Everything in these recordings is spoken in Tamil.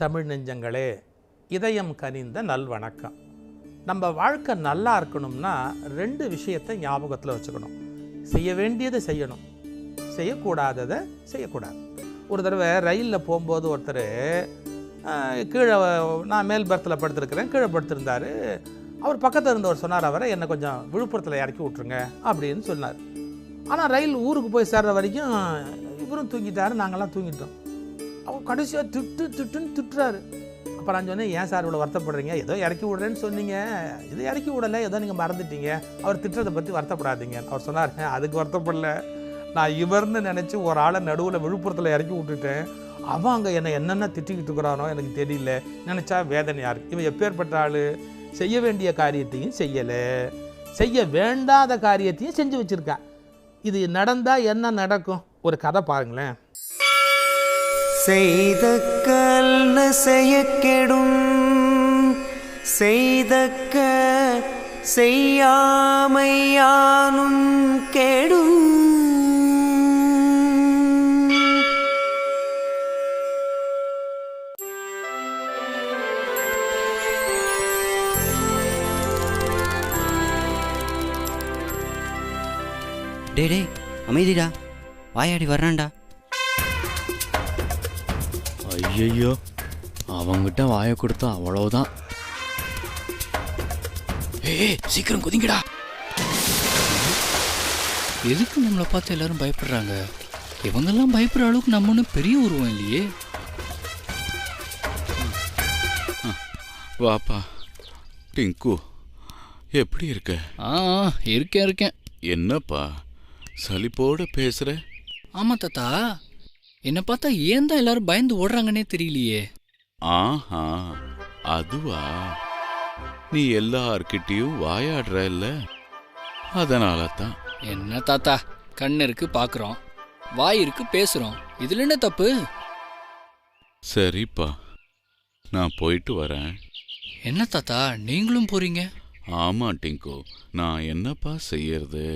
தமிழ் நெஞ்சங்களே, இதயம் கனிந்த நல்வணக்கம். நம்ம வாழ்க்கை நல்லா இருக்கணும்னா 2 விஷயத்தை ஞாபகத்தில் வச்சுக்கணும். செய்ய வேண்டியதை செய்யணும், செய்யக்கூடாததை செய்யக்கூடாது. ஒரு தடவை ரயிலில் போகும்போது ஒருத்தர் கீழே, நான் மேல் பர்த்தில் படுத்திருக்கிறேன், கீழே படுத்திருந்தார். அவர் பக்கத்தில் இருந்தவர் சொன்னார், அவரை என்னை கொஞ்சம் விழுப்புரத்தில் இறக்கி விட்ருங்க அப்படின்னு சொன்னார். ஆனால் ரயில் ஊருக்கு போய் சேர்ற வரைக்கும் இவரும் தூங்கிட்டார், நாங்கள்லாம் தூங்கிட்டோம். அவர் கடைசியாக திட்டுன்னு திட்டுறாரு. அப்போ நான் சொன்னேன், ஏன் சார் இவ்வளோ வருத்தப்படுறீங்க? ஏதோ இறக்கி விடுறேன்னு சொன்னீங்க, இது இறக்கி விடலை, ஏதோ நீங்கள் மறந்துட்டீங்க, அவர் திட்டுறதை பற்றி வருத்தப்படாதீங்க. அவர் சொன்னார், அதுக்கு வருத்தப்படல, நான் இவர்னு நினச்சி ஒரு ஆளை நடுவில் விழுப்புரத்தில் இறக்கி விட்டுட்டேன். அவன் அங்கே என்னென்ன திட்டிக்கிட்டு இருக்கிறானோ எனக்கு தெரியல, நினச்சா வேதனையாக இருக்கு. இவன் எப்பேற்பட்ட ஆள், செய்ய வேண்டிய காரியத்தையும் செய்யலை, செய்ய வேண்டாத காரியத்தையும் செஞ்சு வச்சுருக்கான். இது நடந்தால் என்ன நடக்கும்? ஒரு கதை பாருங்களேன். செய்த கல்ன செய்ய கெடும், செய்தக்க செய்யாமையானும் கெடும். டே அமைதிடா, வாயாடி வர்றான்டா. ஐயோ, அவங்கிட்ட வாயை கொடுத்தா அவ்வளவுதான். ஏய் சீக்கிரம் குதிங்கடா. எதுக்கு நம்மளை பார்த்து எல்லாரும் பயப்படுறாங்க? இவங்கெல்லாம் பயப்படுற அளவுக்கு நம்ம ஒன்றும் பெரிய உருவம் இல்லையே. வாப்பா டிங்கு, எப்படி இருக்க? இருக்கேன். என்னப்பா சலிப்போட பேசுற? ஆமா தாத்தா, என்னை பார்த்தா ஏன் தான் எல்லாரும் பயந்து ஓடுறாங்கன்னே தெரியலையே. ஆஹா, அதுவா, நீ எல்லார்கிட்டயும் வாயாடுற இல்ல, அதனால தான். என்ன தாத்தா, கண்ணு இருக்கு பாக்குறோம், வாய் இருக்கு பேசுறோம், இதுல என்ன தப்பு? சரிப்பா, நான் போயிட்டு வரேன். என்ன தாத்தா நீங்களும் போறீங்க? ஆமா டிங்கு, நான் என்னப்பா செய்யறது,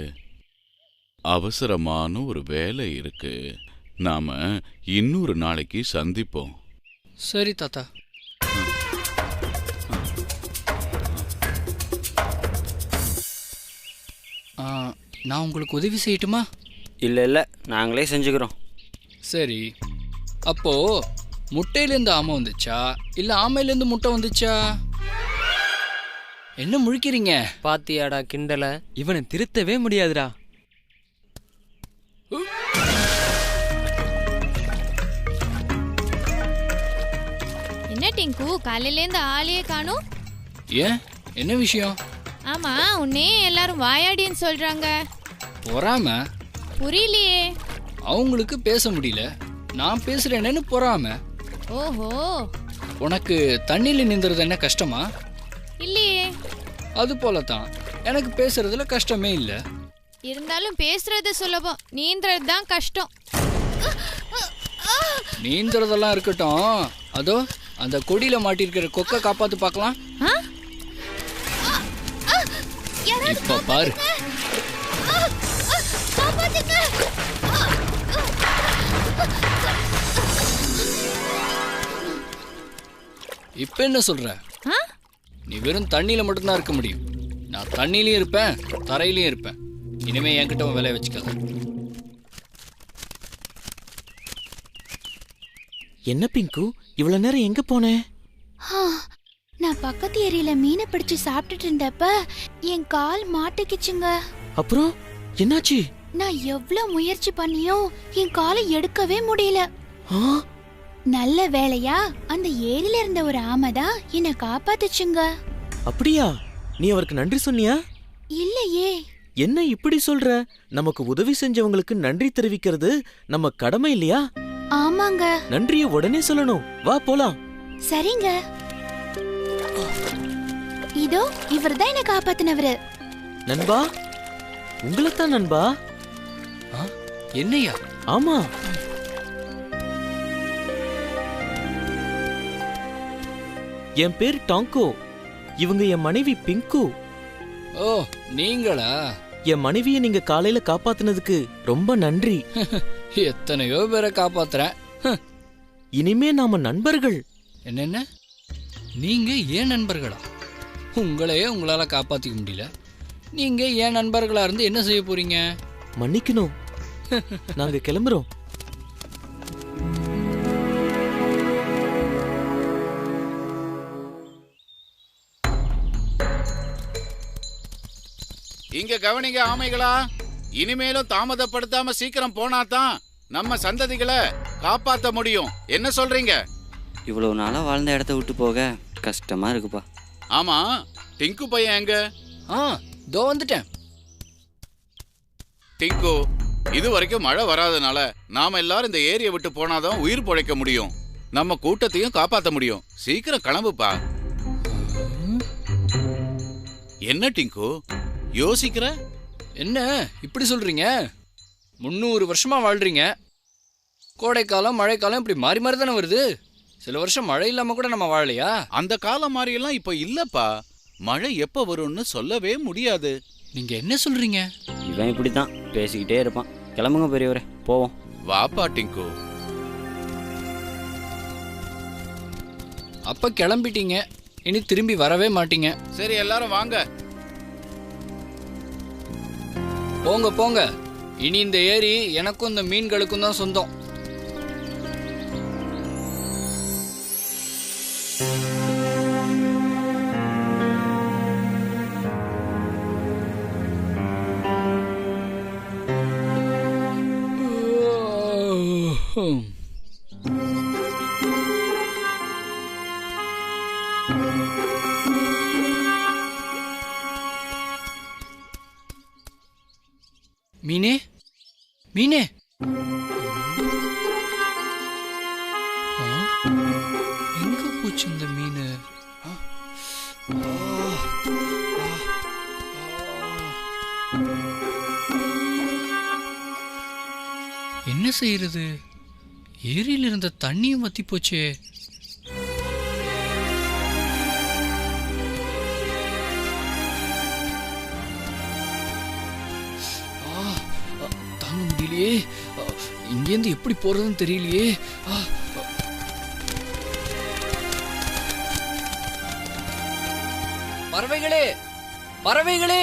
அவசரமான ஒரு வேலை இருக்கு, நாம இன்னொரு நாளைக்கு சந்திப்போம். சரி தாத்தா. நான் உங்களுக்கு உதவி செய்யட்டுமா? இல்லை நாங்களே செஞ்சுக்கிறோம். சரி, அப்போ முட்டையிலேருந்து ஆமை வந்துச்சா இல்லை ஆமையிலேருந்து முட்டை வந்துச்சா? என்ன முழிக்கிறீங்க? பாத்தியாடா கிண்டல, இவனை திருத்தவே முடியாதுடா. என்ன டிங்கு, காலையிலேருந்து ஆளையே காணும்? ஏன், என்ன விஷயம்? ஆமா, உன்னே எல்லாரும் வாயாடின்னு சொல்றாங்க. பொறாம? புரியலையே. அவங்களுக்கு பேச முடியல, நான் பேசுறேன்னு பொறாம. ஓஹோ, உனக்கு தண்ணியில நீந்துறது என்ன கஷ்டமா? இல்லையே. அது போலதான் எனக்கு பேசுறதுல கஷ்டமே இல்ல. இருந்தாலும் பேசுறது சுலபம், நீந்துறது தான் கஷ்டம். நீந்துறதெல்லாம் இருக்கட்டும், அதோ அந்த கொடியில மாட்டிருக்கிற கொக்கை காப்பாத்து பார்க்கலாம். இப்ப பாரு. இப்ப என்ன சொல்ற? நீ வெறும் தண்ணியில மட்டும்தான் இருக்க முடியும், நான் தண்ணியிலயும் இருப்பேன் தரையிலயும் இருப்பேன். இனிமே என்கிட்ட வேலையை வச்சுக்காத. என்ன பிங்கு, இவ்வளவு நேரம் எங்க போனேன்? நான் பக்கத்து ஏரியில மீனை பிடிச்சு சாப்பிட்டுட்டு இருந்தப்ப என் கால் மாட்டிக்கிச்சுங்க. அப்புறம் என்னாச்சு? நான் எவ்வளவு முயற்சி பண்ணியும் என் காலை எடுக்கவே முடியல. நல்ல வேளையா அந்த ஏரியில இருந்த ஒரு ஆமைதான் என்னை காப்பாத்துச்சுங்க. அப்படியா? நீ அவருக்கு நன்றி சொன்னியா? இல்லையே. என்ன இப்படி சொல்ற? நமக்கு உதவி செஞ்சவங்களுக்கு நன்றி தெரிவிக்கிறது நம்ம கடமை இல்லையா? ஆமாங்க. நன்றியை உடனே சொல்லணும். வா போலாம். சரிங்க. இதோ இவர்தான் என்ன காப்பாத்தினவரு. நண்பா, உங்களைத்தான் நண்பா. என்னையா? ஆமா. என் பேர் டாங்கோ, இவங்க என் மனைவி பிங்கு. ஓ, நீங்களா? என் மனைவியை நீங்க காலையில காப்பாத்தினதுக்கு ரொம்ப நன்றி. எத்தனையோ பேரை காப்பாத்துறேன். இனிமே நாம நண்பர்கள். என்னென்ன நீங்க ஏன் நண்பர்களா? உங்களையே உங்களால காப்பாத்திக்க முடியல, நீங்க ஏன் நண்பர்களா இருந்து என்ன செய்ய போறீங்க? மன்னிக்கணும், நாங்க கிளம்புறோம். இங்க கவனிங்க ஆமைகளா, இனிமேலும் தாமதப்படுத்தாம சீக்கிரம் போனாதான் நம்ம சந்ததிகளை காப்பாத்த முடியும். என்ன சொல்றீங்க? இவ்வளவு நாளா வாழ்ந்த இடத்த விட்டு போக கஷ்டமா இருக்குப்பா. ஆமா, டிங்கு பையன் எங்க? தோ வந்துட்டேன். டிங்கு, இது வரைக்கும் மழை வராதனால நாம எல்லாரும் இந்த ஏரியை விட்டு போனாதான் உயிர் பிழைக்க முடியும், நம்ம கூட்டத்தையும் காப்பாத்த முடியும். சீக்கிரம் கிளம்புப்பா. என்ன டிங்கு யோசிக்கிற? என்ன இப்படி சொல்றீங்க? 300 வருஷமா வாழ்றீங்க. கோடைக்காலம் மழைக்காலம் இப்படி மாறி மாறி தானே வருது. சில வருஷம் மழை இல்லாம கூட நம்ம வாழலையா? அந்த காலம் மாதிரியெல்லாம் இப்ப இல்லப்பா. மழை எப்ப வரும்னு சொல்லவே முடியாது. நீங்க என்ன சொல்றீங்க? இவன் இப்படித்தான் பேசிக்கிட்டே இருப்பான். கிளம்புங்க பெரியவரே, போவோம். வாப்பா டிங்கு. அப்ப கிளம்பிட்டீங்க, இனி திரும்பி வரவே மாட்டீங்க. சரி, எல்லாரும் வாங்க. போங்க போங்க, இனி இந்த ஏரி எனக்கும் இந்த மீன்களுக்கும் தான் சொந்தம். மீனே, மீனே, எங்க போச்சு இந்த மீன்? என்ன செய்யறது? ஏரியில் இருந்த தண்ணியும் வத்தி போச்சே. தாங்க முடியலையே, இங்கேருந்து எப்படி போறதுன்னு தெரியலையே. பறவைகளே, பறவைகளே,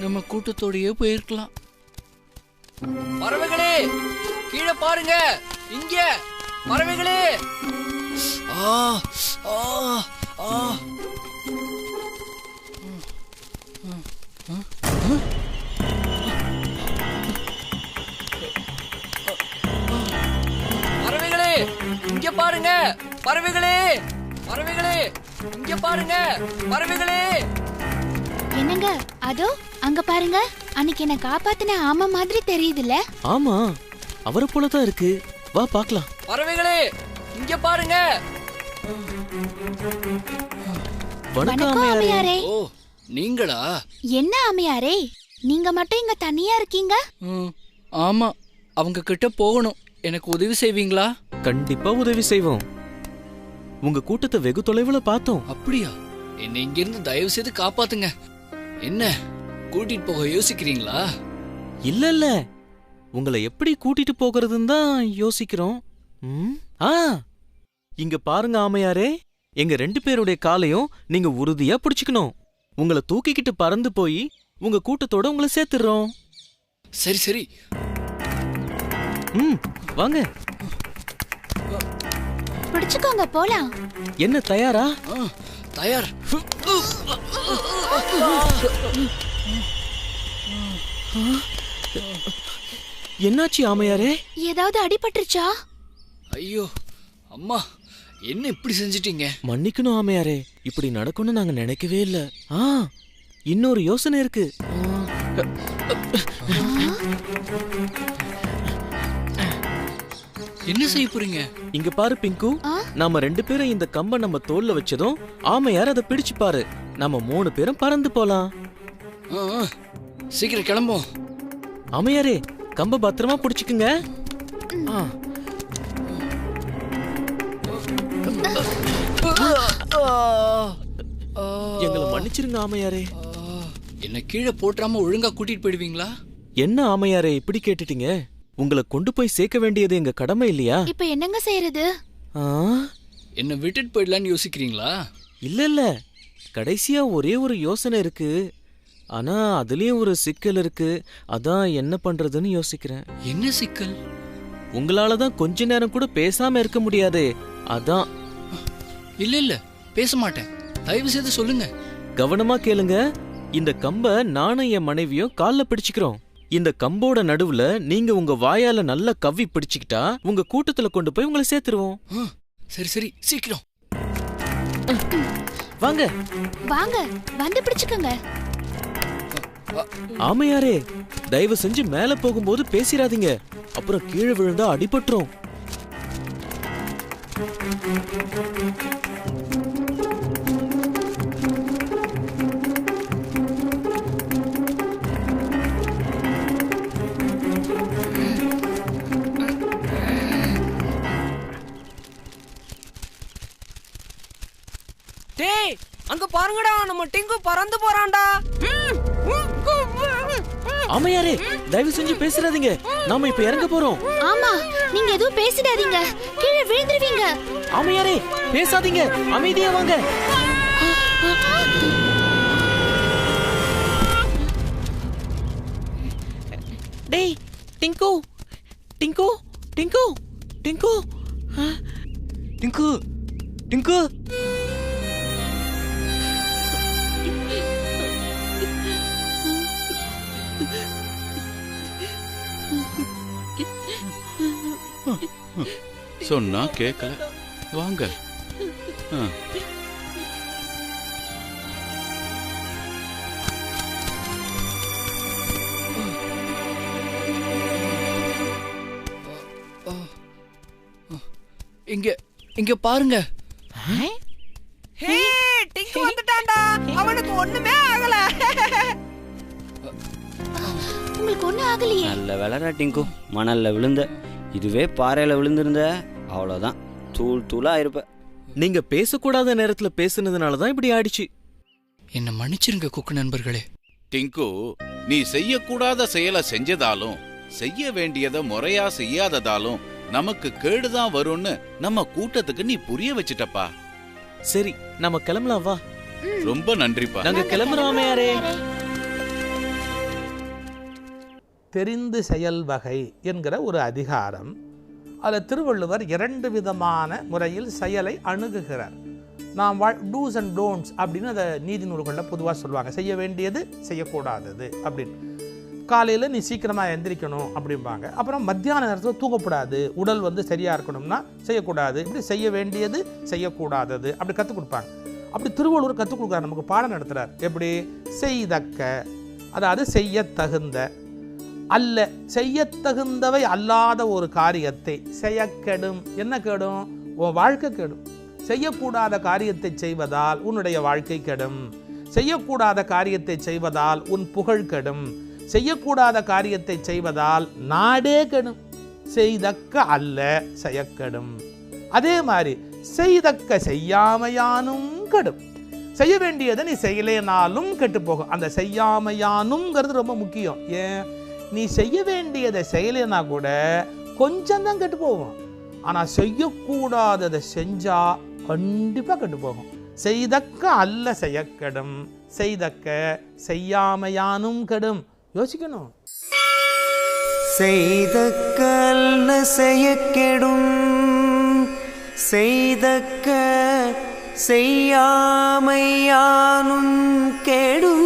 நம்ம கூட்டத்தோடயே போயிருக்கலாம். பறவைகளே, கீழே பாருங்க, இங்க பறவைகளே. ஆ ஆ ஆ பறவைகளே, இங்க பாருங்க, பறவைகளே, பறவைகளே, இங்க பாருங்க, பறவைகளே. என்னங்க அதோ அங்க பாருங்க, அன்னைக்கு என்ன காப்பாத்தின ஆமா மாதிரி தெரியுதுல்ல? ஆமா, அவரை போலதான் இருக்கு. வா பார்க்கலாம். பறவைகளே, இங்க பாருங்க. வணக்கம் ஆமையாரே. ஓ, நீங்களா? என்ன ஆமையாரே, நீங்க மட்டும் இங்க தனியா இருக்கீங்க? ஆமா, அவங்க கிட்ட போகணும். எனக்கு உதவி செய்வீங்களா? கண்டிப்பா உதவி செய்வோம். உங்க கூட்டத்தை வெகு தொலைவுல பார்த்தோம். அப்படியா? என்னை இங்கிருந்து தயவு செய்து காப்பாத்துங்க. என்ன கூட்டிட்டு போக யோசிக்கிறீங்களா? இல்ல இல்ல, உங்களை எப்படி கூட்டிட்டு போகிறதுன்னு தான் யோசிக்கிறோம். இங்க பாருங்க ஆமையாரே, எங்க 2 பேருடைய காலையும் நீங்க உறுதியா பிடிச்சுக்கணும். உங்களை தூக்கிக்கிட்டு பறந்து போய் உங்க கூட்டத்தோட உங்களை சேர்த்துறோம். சரி சரி, வாங்க. பிடிச்சுக்கோங்க, போலாம். என்ன தயாரா? தயார். என்னாச்சு ஆமையாரே? ஏதாவது அடிபட்டுருச்சா? ஐயோ அம்மா, என்ன இப்படி செஞ்சிட்டீங்க? மன்னிக்கணும் ஆமையாரே, இப்படி நடக்கும்னு நாங்க நினைக்கவே இல்ல. இன்னொரு யோசனை இருக்கு. என்ன செய்ய போறீங்க? இங்க பாரு பிங்கு, நாம 2 பேரும் இந்த கம்பை நம்ம தோல்ல வச்சதும் ஆமையார் அதை பிடிச்சு பாரு. நம்ம 3 பேரும் பறந்து போலாம். சீக்கிரம் கிளம்போம். ஆமையாரே, கம்ப பத்திரமா பிடிச்சுக்குங்க. எங்களை மன்னிச்சிருங்க ஆமையாரே. என்ன கீழே போட்டுறாம ஒழுங்கா கூட்டிட்டு போயிடுவீங்களா? என்ன ஆமையாரே இப்படி கேட்டுட்டீங்க? உங்களை கொண்டு போய் சேர்க்க வேண்டியது எங்க கடமை இல்லையா? இப்ப என்னங்க செய்யறது? ஆ, என்ன விட்டுட்டு போயிடலான்னு யோசிக்கிறீங்களா? இல்ல இல்ல, கடைசியா ஒரே ஒரு யோசனை இருக்கு. ஆனா அதுலயும் ஒரு சிக்கல் இருக்கு. அதான் என்ன பண்றதுன்னு யோசிக்கிறேன். என்ன சிக்கல்? உங்களாலதான் கொஞ்ச நேரம் கூட பேசாம இருக்க முடியாதே, அதான். இல்ல இல்ல, பேச மாட்டேன். தயவு செய்து சொல்லுங்க. கவனமா கேளுங்க. இந்த கம்ப நானும் என் மனைவியும் கால்ல பிடிச்சுக்கிறோம். இந்த கம்போட நடுவுல நீங்க உங்க வாயால நல்லா கவ்வி பிடிச்சுக்கிட்டா உங்க கூட்டத்துல கொண்டு போய் உங்களை சேர்த்துருவோம். சரி சரி, சீக்கிரம் வாங்க வாங்க, வந்து பிடிச்சுக்கோங்க. ஆமையாரே, தயவு செஞ்சு மேல போகும்போது பேசிராதீங்க, அப்புறம் கீழே விழுந்தா அடிபட்டுரும். டேய், அங்க பாருங்கடா, நம்ம டிங்கு பறந்து போறான்டா. ஆமையாரே, தயவு செஞ்சு பேசிராதீங்க, நாம இப்ப இறங்க போறோம். ஆமா, நீங்க எதுவும் பேசிடாதீங்க, கீழே விழுந்துருவீங்க. ஆமையாரே, பேசாதீங்க, அமைதியா வாங்க. டேய் டிங்கு, டிங்கு, டிங்கு, டிங்கு, டிங்கு, டிங்கு. சொன்னா கேட்கல. வாங்க. இங்க இங்க பாருங்க. ஹே, டிங்கு வந்துட்டான்டா. அவனுக்கு ஒண்ணுமே ஆகல. உங்களுக்கு ஒண்ணும் ஆகலையே. நல்ல வேலைடா டிங்கு, மணல்ல விழுந்த. இதுவே பாறையில விழுந்திருந்த அவ்வளோதான், தூள் தூளா இருப்ப. நீங்க பேசக்கூடாத நேரத்துல பேசுனதுனாலதான் இப்படி ஆயிடுச்சு. என்ன மன்னிச்சிருங்க குக்கு நண்பர்களே. டிங்கு, நீ செய்யக்கூடாத செயலை செஞ்சதாலும் செய்ய வேண்டியதை முறையா செய்யாததாலும் நமக்கு கேடுதான் வரும்னு நம்ம கூட்டத்துக்கு நீ புரிய வச்சிட்டப்பா. சரி, நம்ம கிளம்பலாம் வா. ரொம்ப நன்றிப்பா. நாங்க கிளம்புறோம் ஆமையாரே. தெரிந்து செயல் வகை என்கிற ஒரு அதிகாரம். அதில் திருவள்ளுவர் 2 விதமான முறையில் செயலை அணுகுகிறார். நாம் டூஸ் அண்ட் டோன்ட்ஸ் அப்படின்னு அதை நீதி நூல்களில் பொதுவாக சொல்லுவாங்க. செய்ய வேண்டியது, செய்யக்கூடாதது அப்படின்னு. காலையில் நீ சீக்கிரமாக எந்திரிக்கணும் அப்படிம்பாங்க. அப்புறம் மத்தியான நேரத்தில் தூங்கக்கூடாது, உடல் சரியாக இருக்கணும்னா செய்யக்கூடாது. இப்படி செய்ய வேண்டியது, செய்யக்கூடாதது அப்படி கற்றுக் கொடுப்பாங்க. அப்படி திருவள்ளுவர் கற்றுக் கொடுக்குறார், நமக்கு பாடம் நடத்துகிறார். எப்படி? செய்தக்க, அதாவது செய்ய தகுந்த, அல்ல செய்யத்தகுந்தவை அல்லாத ஒரு காரியத்தை செய்ய கெடும். என்ன கெடும்? உன் வாழ்க்கை கெடும். செய்யக்கூடாத காரியத்தை செய்வதால் உன்னுடைய வாழ்க்கை கெடும். செய்யக்கூடாத காரியத்தை செய்வதால் உன் புகழ் கெடும். செய்யக்கூடாத காரியத்தை செய்வதால் நாடே கெடும். செய்தக்க அல்ல செய்யக்கெடும். அதே மாதிரி செய்தக்க செய்யாமையானும் கெடும். செய்ய வேண்டியதை நீ செய்யலேனாலும் கெட்டு போகும். அந்த செய்யாமையானுங்கிறது ரொம்ப முக்கியம். ஏன்? நீ செய்ய வேண்டியதை செய்யலைன்னா கூட கொஞ்சம் தான் கெட்டு போகும். ஆனால் செய்யக்கூடாததை செஞ்சா கண்டிப்பாக கெட்டு போகும். செய்தக்க அல்ல செய்யக்கெடும், செய்தக்க செய்யாமையானும் கெடும். யோசிக்கணும். செய்தக்க அல்ல செய்யக்கெடும், செய்தக்க செய்யாமையானும் கெடும்.